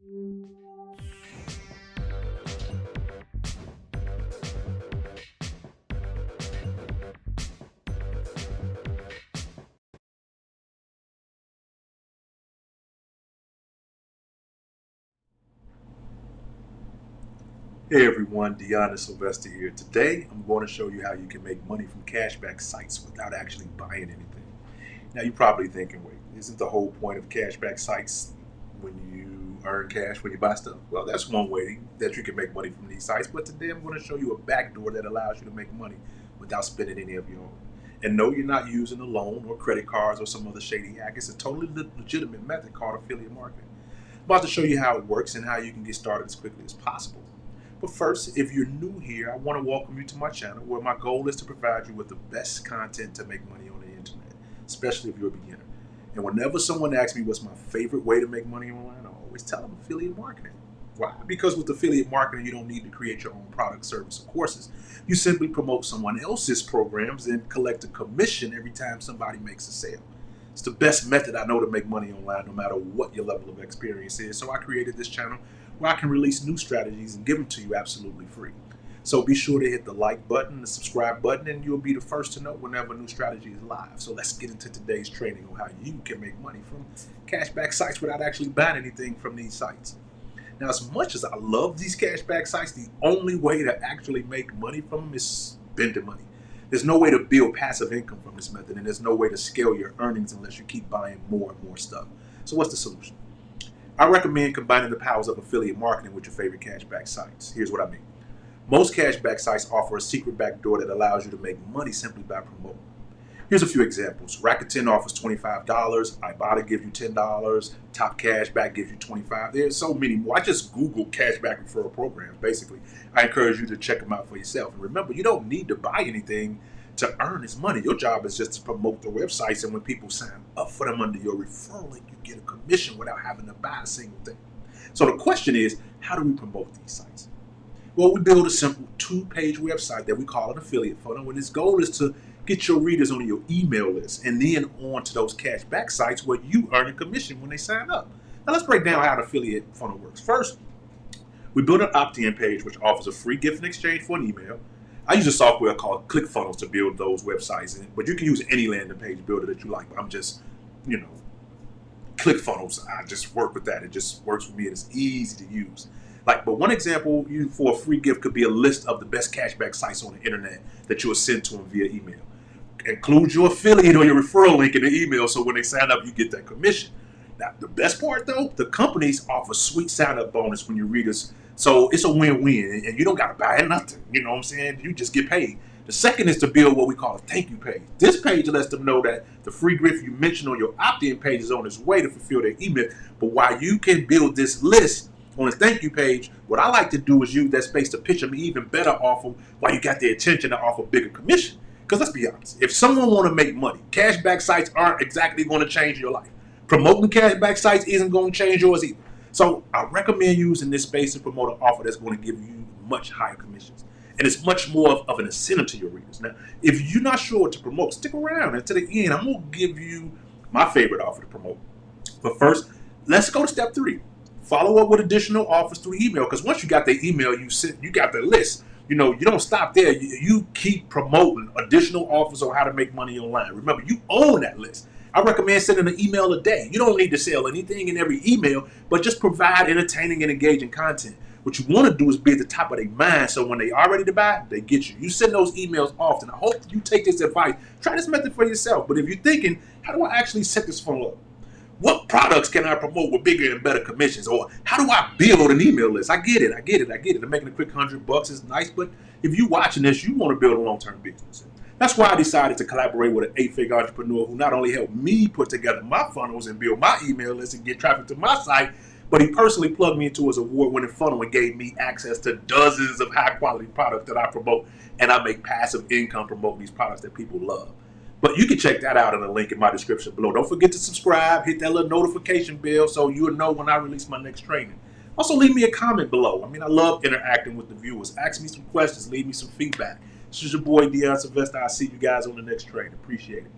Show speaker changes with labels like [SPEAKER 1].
[SPEAKER 1] Hey everyone, Deanna Sylvester here. Today I'm going to show you how you can make money from cashback sites without actually buying anything. Now you're probably thinking, wait, isn't the whole point of cashback sites when you earn cash when you buy stuff? Well, that's one way that you can make money from these sites, but today I'm going to show you a backdoor that allows you to make money without spending any of your own. And no, you're not using a loan or credit cards or some other shady hack. It's a totally legitimate method called affiliate marketing. I'm about to show you how it works and how you can get started as quickly as possible. But first, if you're new here, I want to welcome you to my channel where my goal is to provide you with the best content to make money on the internet, especially if you're a beginner. And whenever someone asks me what's my favorite way to make money online, I always tell them affiliate marketing. Why? Because with affiliate marketing, you don't need to create your own product, service, or courses. You simply promote someone else's programs and collect a commission every time somebody makes a sale. It's the best method I know to make money online, no matter what your level of experience is. So I created this channel where I can release new strategies and give them to you absolutely free. So be sure to hit the like button, the subscribe button, and you'll be the first to know whenever a new strategy is live. So let's get into today's training on how you can make money from cashback sites without actually buying anything from these sites. Now, as much as I love these cashback sites, the only way to actually make money from them is spending money. There's no way to build passive income from this method, and there's no way to scale your earnings unless you keep buying more and more stuff. So what's the solution? I recommend combining the powers of affiliate marketing with your favorite cashback sites. Here's what I mean. Most cashback sites offer a secret backdoor that allows you to make money simply by promoting. Here's a few examples. Rakuten offers $25, Ibotta gives you $10, Top Cashback gives you $25. There's so many more. I just Googled cashback referral programs, basically. I encourage you to check them out for yourself. And remember, you don't need to buy anything to earn this money. Your job is just to promote the websites, and when people sign up for them under your referral link, you get a commission without having to buy a single thing. So the question is, how do we promote these sites? Well, we build a simple two-page website that we call an affiliate funnel, and its goal is to get your readers on your email list and then on to those cashback sites where you earn a commission when they sign up. Now let's break down how the affiliate funnel works. First, we build an opt-in page which offers a free gift in exchange for an email. I use a software called ClickFunnels to build those websites, but you can use any landing page builder that you like. I'm just, ClickFunnels, I just work with that. It just works for me and it's easy to use. But one example for a free gift could be a list of the best cashback sites on the internet that you will send to them via email. Include your affiliate or your referral link in the email so when they sign up, you get that commission. Now, the best part though, the companies offer sweet sign up bonus when you read us. So it's a win-win and you don't got to buy nothing. You know what I'm saying? You just get paid. The second is to build what we call a thank you page. This page lets them know that the free gift you mentioned on your opt-in page is on its way to fulfill their email. But while you can build this list on a thank you page, what I like to do is use that space to pitch them even better offer while you got their attention to offer bigger commission. Because let's be honest, if someone want to make money, cashback sites aren't exactly going to change your life. Promoting cashback sites isn't going to change yours either. So I recommend using this space to promote an offer that's going to give you much higher commissions. And it's much more of an incentive to your readers. Now, if you're not sure what to promote, stick around until the end. I'm going to give you my favorite offer to promote. But first, let's go to step 3. Follow up with additional offers through email, because once you got the email, you got the list. You don't stop there. You keep promoting additional offers on how to make money online. Remember, you own that list. I recommend sending an email a day. You don't need to sell anything in every email, but just provide entertaining and engaging content. What you want to do is be at the top of their mind, so when they are ready to buy, they get you. You send those emails often. I hope you take this advice. Try this method for yourself. But if you're thinking, how do I actually set this funnel up? What products can I promote with bigger and better commissions? Or how do I build an email list? I get it. I'm making a quick $100 is nice, but if you're watching this, you want to build a long-term business. That's why I decided to collaborate with an 8-figure entrepreneur who not only helped me put together my funnels and build my email list and get traffic to my site, but he personally plugged me into his award-winning funnel and gave me access to dozens of high-quality products that I promote, and I make passive income promoting these products that people love. But you can check that out in the link in my description below. Don't forget to subscribe, hit that little notification bell so you'll know when I release my next training. Also, leave me a comment below. I love interacting with the viewers. Ask me some questions, leave me some feedback. This is your boy, Deanna Sylvester. I'll see you guys on the next training. Appreciate it.